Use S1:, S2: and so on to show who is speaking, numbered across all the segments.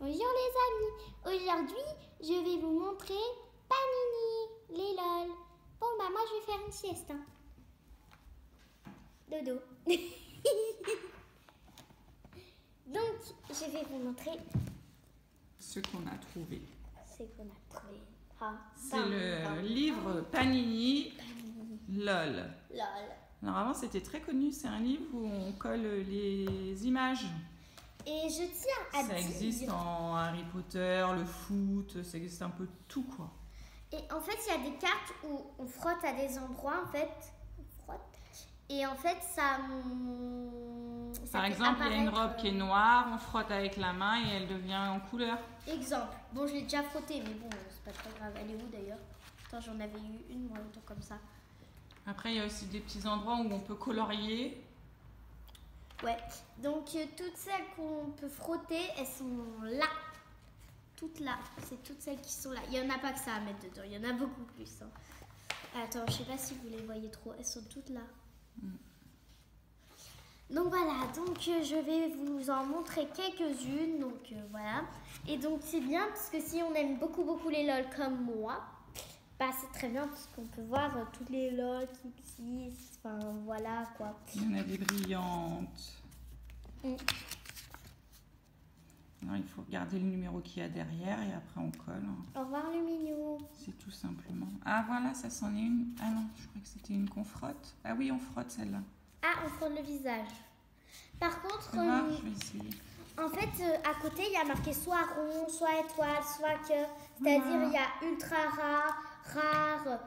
S1: Bonjour les amis, aujourd'hui je vais vous montrer Panini, les lol. Bon bah moi je vais faire une sieste. Hein. Dodo. Donc je vais vous montrer
S2: ce qu'on a trouvé.
S1: Ce qu'on a trouvé. Ah,
S2: c'est le livre Panini, LOL. Alors avant c'était très connu, c'est un livre où on colle les images.
S1: Et je tiens à dire...
S2: Ça existe en Harry Potter, le foot, ça existe un peu tout quoi.
S1: Et en fait il y a des cartes où on frotte à des endroits en fait. On frotte. Et en fait ça
S2: par exemple il y a une robe qui est noire, on frotte avec la main et elle devient en couleur.
S1: Exemple. Bon je l'ai déjà frotté mais bon c'est pas très grave. Elle est où d'ailleurs? Attends j'en avais eu une moi autant comme ça.
S2: Après il y a aussi des petits endroits où on peut colorier.
S1: Ouais, donc toutes celles qu'on peut frotter, elles sont là. Toutes là, c'est toutes celles qui sont là. Il n'y en a pas que ça à mettre dedans, il y en a beaucoup plus. Hein. Attends, je sais pas si vous les voyez trop, elles sont toutes là. Donc voilà, donc je vais vous en montrer quelques-unes, donc voilà. Et donc c'est bien parce que si on aime beaucoup les LOL comme moi, bah c'est très bien parce qu'on peut voir toutes les LOL qui existent, enfin voilà quoi.
S2: Il y en a des brillantes. Alors, il faut regarder le numéro qu'il y a derrière et après on colle.
S1: Au revoir le mignon.
S2: C'est tout simplement. Ah voilà, ça c'en est une. Ah non, je crois que c'était une qu'on frotte. Ah oui, on frotte celle-là.
S1: Ah, on frotte le visage. Par contre,
S2: je vais essayer.
S1: En fait, à côté, il y a marqué soit rond, soit étoile, soit cœur. C'est-à-dire, il y a ultra rare,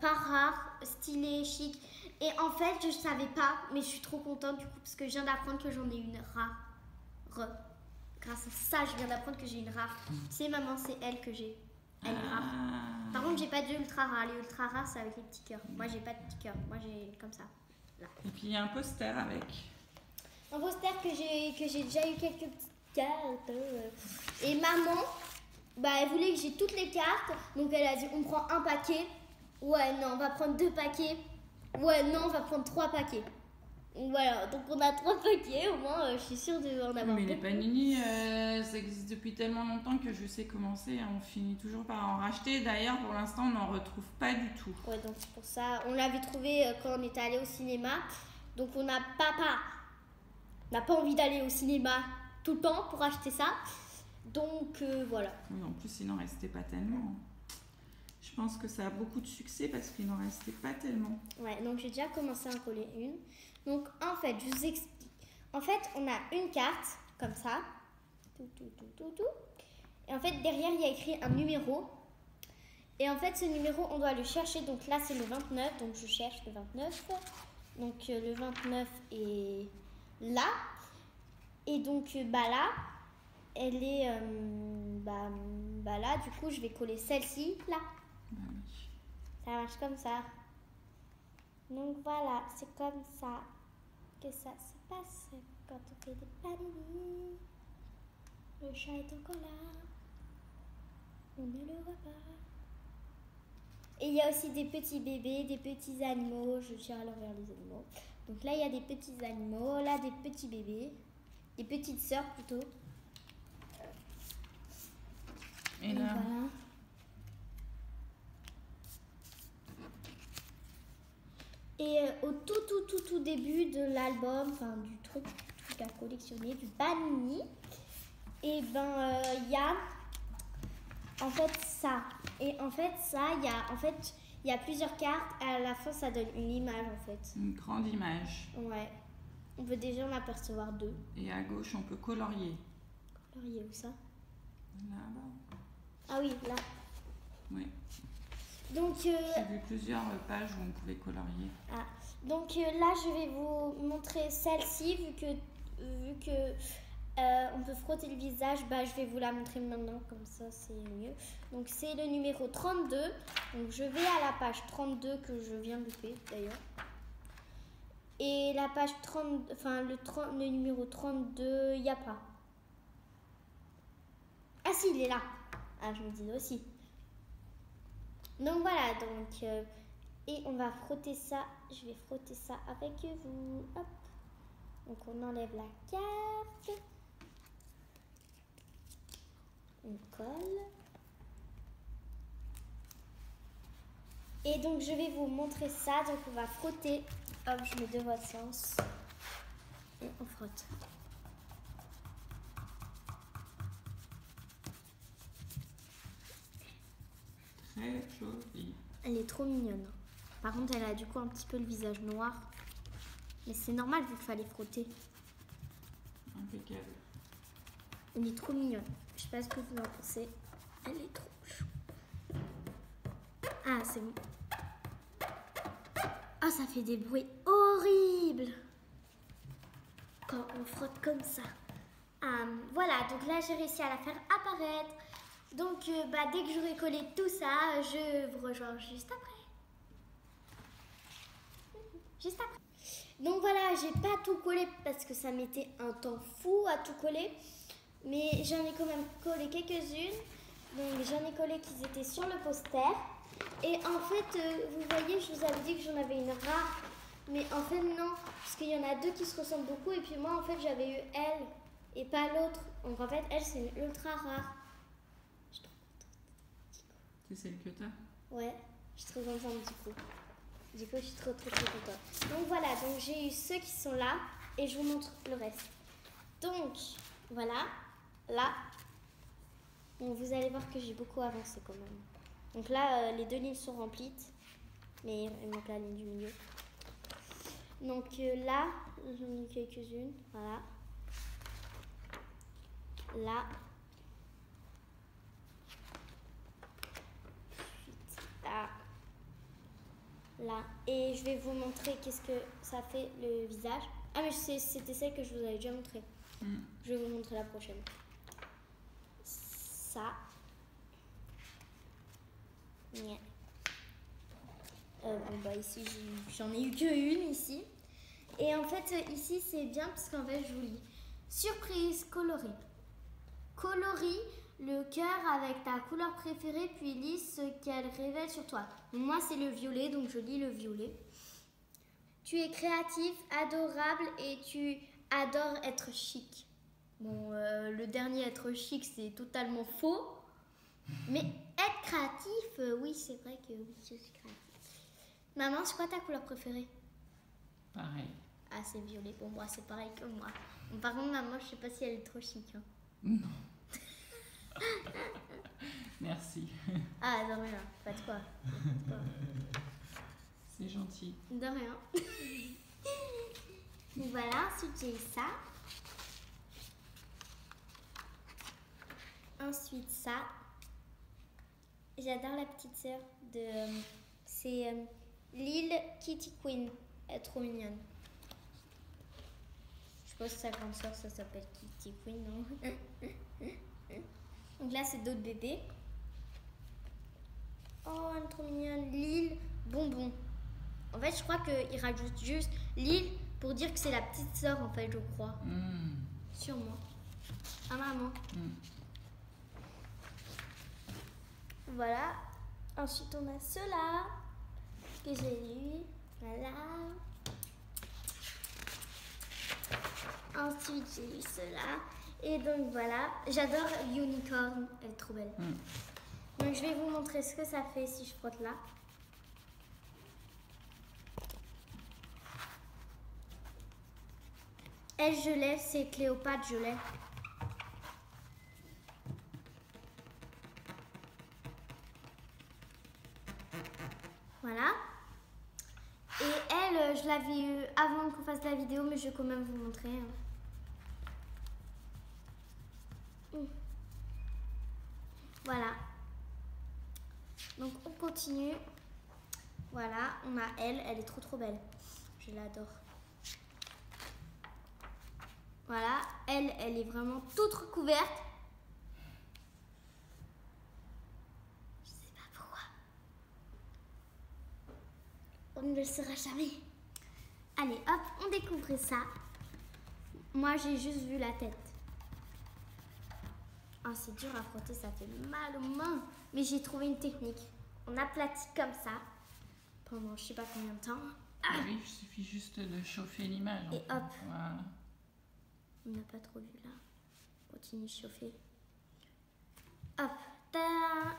S1: pas rare, stylé, chic. Et en fait, je ne savais pas, mais je suis trop contente du coup, parce que je viens d'apprendre que j'en ai une rare. Grâce à ça, je viens d'apprendre que j'ai une rare. Tu sais, maman, c'est elle que j'ai. Elle est rare. Par contre, j'ai pas de ultra rare. Les ultra rares, c'est avec les petits cœurs. Moi, j'ai pas de petits cœurs. Moi, j'ai comme ça. Là.
S2: Et puis, il y a un poster avec.
S1: Un poster que j'ai déjà eu quelques petites cartes. Et maman, bah, elle voulait que j'ai toutes les cartes. Donc, elle a dit, on prend un paquet. Ouais, non, on va prendre 2 paquets. Ouais, non, on va prendre 3 paquets. Voilà, donc on a 3 paquets, au moins je suis sûre d'en avoir.
S2: Mais les Panini, ça existe depuis tellement longtemps que je sais comment c'est. On finit toujours par en racheter. D'ailleurs, pour l'instant, on n'en retrouve pas du tout.
S1: Ouais, donc c'est pour ça. On l'avait trouvé quand on était allé au cinéma. Donc on n'a pas envie d'aller au cinéma tout le temps pour acheter ça. Donc voilà.
S2: Oui, en plus, il n'en restait pas tellement. Je pense que ça a beaucoup de succès parce qu'il n'en restait pas tellement.
S1: Ouais, donc j'ai déjà commencé à en coller une. Donc en fait, je vous explique. En fait, on a une carte comme ça. Tout. Et en fait, derrière, il y a écrit un numéro. Et en fait, ce numéro, on doit le chercher. Donc là, c'est le 29. Donc je cherche le 29. Donc le 29 est là. Et donc là, elle est là. Du coup, je vais coller celle-ci là. Ça marche comme ça. Donc voilà, c'est comme ça que ça se passe quand on fait des panini. Le chat est encore là. On ne le voit pas. Et il y a aussi des petits bébés, des petits animaux. Je tire à l'envers les animaux. Donc là, il y a des petits animaux. Là, des petits bébés. Des petites sœurs plutôt.
S2: Et là,
S1: voilà. Et au tout début de l'album, enfin du truc à collectionner, du Panini, et ben il y a en fait ça. Et en fait ça, il y a plusieurs cartes. À la fin, ça donne une image en fait.
S2: Une grande image.
S1: Ouais. On peut déjà en apercevoir 2.
S2: Et à gauche, on peut colorier.
S1: Colorier où ça?
S2: Là-bas.
S1: Ah oui, là.
S2: Oui.
S1: Donc
S2: j'ai vu plusieurs pages où on pouvait colorier.
S1: Ah. Donc là, je vais vous montrer celle-ci, vu que on peut frotter le visage, bah, je vais vous la montrer maintenant, comme ça c'est mieux. Donc c'est le numéro 32. Donc je vais à la page 32 que je viens de louper d'ailleurs. Et la page 30, enfin le numéro 32, il n'y a pas. Ah si, il est là. Ah, je me disais aussi. Donc voilà, donc et on va frotter ça. Je vais frotter ça avec vous. Hop. Donc on enlève la carte. On colle. Et donc je vais vous montrer ça. Donc on va frotter. Hop, je mets de votre sens. Et on frotte.
S2: Très jolie.
S1: Elle est trop mignonne. Par contre, elle a du coup un petit peu le visage noir. Mais c'est normal vu qu'il fallait frotter.
S2: Impeccable.
S1: Elle est trop mignonne. Je sais pas ce que vous en pensez. Elle est trop chou. Ah, c'est bon. Ah, ça fait des bruits horribles quand on frotte comme ça. Voilà, donc là, j'ai réussi à la faire apparaître. Donc, dès que j'aurai collé tout ça, je vous rejoins juste après. Juste après. Donc voilà, j'ai pas tout collé parce que ça mettait un temps fou à tout coller. Mais j'en ai quand même collé quelques-unes. Donc j'en ai collé qui étaient sur le poster. Et en fait, vous voyez, je vous avais dit que j'en avais une rare. Mais en fait, non. Parce qu'il y en a deux qui se ressemblent beaucoup. Et puis moi, en fait, j'avais eu elle et pas l'autre. Donc en fait, elle, c'est une ultra rare. Je suis trop contente.
S2: C'est celle que t'as?
S1: Ouais, je suis trop contente du coup. Du coup, je suis trop contente. Donc voilà, donc j'ai eu ceux qui sont là. Et je vous montre le reste. Donc, voilà. Là. Bon, vous allez voir que j'ai beaucoup avancé quand même. Donc là, les deux lignes sont remplies. Mais il manque la ligne du milieu. Donc là, j'en ai quelques-unes. Voilà. Là. Ensuite, là. Là. Et je vais vous montrer qu'est-ce que ça fait le visage. Ah, mais c'était celle que je vous avais déjà montrée. Je vais vous montrer la prochaine. Ça. Yeah. Ici, j'en ai eu qu'une ici. Et en fait, ici, c'est bien parce qu'en fait, je vous lis. Surprise colorée. Colorie le cœur avec ta couleur préférée, puis lis ce qu'elle révèle sur toi. Donc, moi, c'est le violet, donc je lis le violet. Tu es créatif, adorable et tu adores être chic. Bon, le dernier, être chic, c'est totalement faux. Mais être créatif, oui, c'est vrai que oui, je suis créative. Maman, c'est quoi ta couleur préférée?
S2: Pareil.
S1: Ah, c'est violet. Bon, moi, c'est pareil que moi. Bon, par contre, maman, je sais pas si elle est trop chic. Hein.
S2: Non. Merci.
S1: Ah, de rien. Pas de quoi.
S2: C'est gentil.
S1: De rien. Donc voilà, ensuite j'ai ça. Ensuite ça. J'adore la petite sœur de... c'est Lille Kitty Queen. Elle est trop mignonne. Je pense que sa grande sœur, ça s'appelle Kitty Queen, non? Donc là, c'est d'autres bébés. Oh, elle est trop mignonne. Lille Bonbon. En fait, je crois qu'il rajoute juste Lille pour dire que c'est la petite sœur, en fait, je crois. Sûrement. Ah, maman. Voilà. Ensuite, on a ceux-là que j'ai eu. Voilà. Ensuite, j'ai eu ceux-là. Et donc, voilà. J'adore Unicorn. Elle est trop belle. Donc, je vais vous montrer ce que ça fait si je frotte là. Elle, je l'ai. C'est Cléopâtre, je l'ai. Voilà. Et elle, je l'avais eu avant qu'on fasse la vidéo, mais je vais quand même vous montrer. Voilà. Donc on continue. Voilà, on a elle est trop belle. Je l'adore. Voilà, elle est vraiment toute recouverte. Je sais pas pourquoi. On ne le saura jamais. Allez, hop, on découvre ça. Moi, j'ai juste vu la tête. Oh, c'est dur à frotter, ça fait mal aux mains. Mais j'ai trouvé une technique. On aplatit comme ça pendant je sais pas combien de temps.
S2: Ah oui, il suffit juste de chauffer l'image.
S1: Et hop.
S2: Voilà.
S1: On n'a pas trop vu là. Continue de chauffer. Hop. Tada.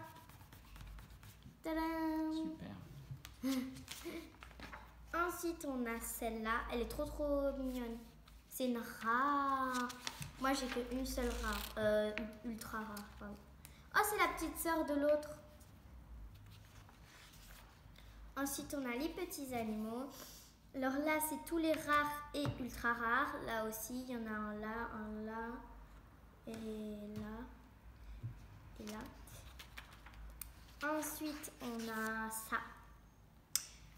S1: Tada.
S2: Super.
S1: Ensuite, on a celle-là. Elle est trop mignonne. C'est une rare. Moi, j'ai qu'une seule rare. Ultra rare, pardon. Oh, c'est la petite sœur de l'autre. Ensuite, on a les petits animaux. Alors là, c'est tous les rares et ultra rares. Là aussi, il y en a un là, et là, et là. Ensuite, on a ça.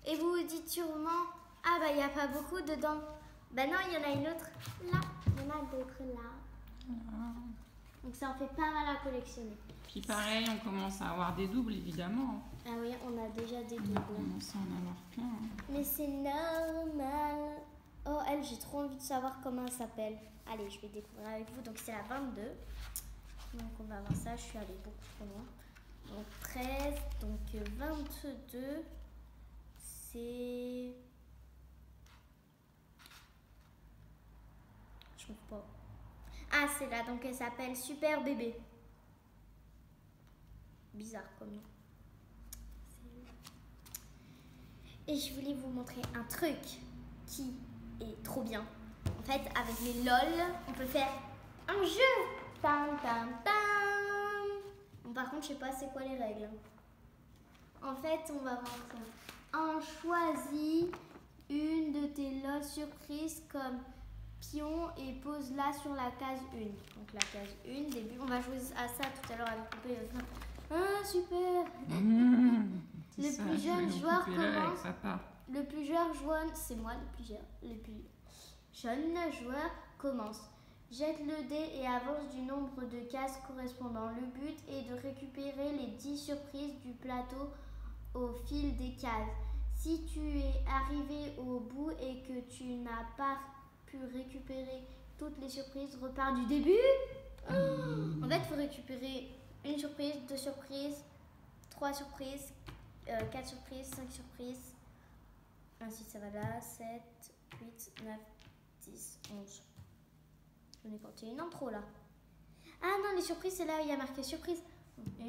S1: Et vous vous dites sûrement, ah bah il n'y a pas beaucoup dedans. Bah non, il y en a une autre là, il y en a d'autres là. Donc ça en fait pas mal à collectionner.
S2: Puis pareil, on commence à avoir des doubles évidemment.
S1: Ah oui, on a déjà des doubles.
S2: On commence à en avoir plein.
S1: Mais c'est normal. Oh, elle, j'ai trop envie de savoir comment elle s'appelle. Allez, je vais découvrir avec vous. Donc c'est la 22. Donc on va voir ça, je suis allée beaucoup trop loin. Donc 13, donc 22. C'est... Je trouve pas. Ah, c'est là, donc elle s'appelle Super Bébé. Bizarre comme nom. Et je voulais vous montrer un truc qui est trop bien. En fait, avec les LOL, on peut faire un jeu. Tam, tam, tam. Bon, par contre, je sais pas c'est quoi les règles. En fait, on va voir ça. On choisit une de tes LOL surprises comme pion et pose-la sur la case 1. Donc la case 1, début. On va jouer à ça tout à l'heure avec poupée. Ah, super. Le plus jeune joueur commence. Le plus jeune joueur, c'est moi le plus jeune joueur commence. Jette le dé et avance du nombre de cases correspondant. Le but est de récupérer les 10 surprises du plateau au fil des cases. Si tu es arrivé au bout et que tu n'as pas pu récupérer toutes les surprises, repars du début. En fait, il faut récupérer une surprise, 2 surprises, 3 surprises, 4 surprises, 5 surprises. Ensuite, ça va là, 7, 8, 9, 10, 11. J'en ai compté une en trop là. Ah non, les surprises, c'est là où il y a marqué surprise. 1,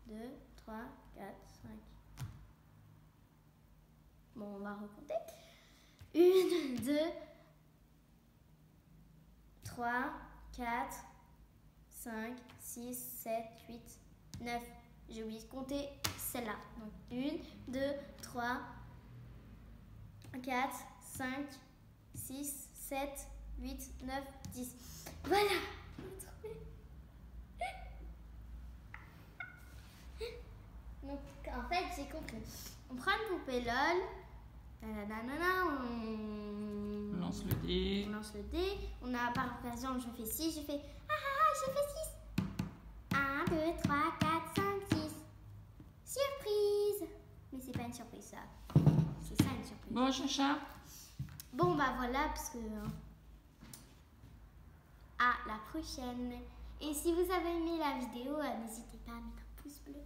S1: 2, 3, 4, 5. Bon, on va recompter. 1, 2, 3, 4, 5, 6, 7, 8, 9. J'ai oublié de compter celle-là. Donc 1, 2, 3, 4, 5, 6, 7, 8, 9, 10. Voilà. Donc en fait, j'ai compris. On prend une poupée LOL. On
S2: lance le dé.
S1: On lance le dé. On a par exemple, je fais 6, je fais j'ai fait 6. 1, 2, 3, 4, 5, 6. Surprise. Mais c'est pas une surprise ça. C'est ça une surprise.
S2: Bon, Chacha.
S1: Bon bah voilà, parce que... À la prochaine. Et si vous avez aimé la vidéo, n'hésitez pas à mettre un pouce bleu.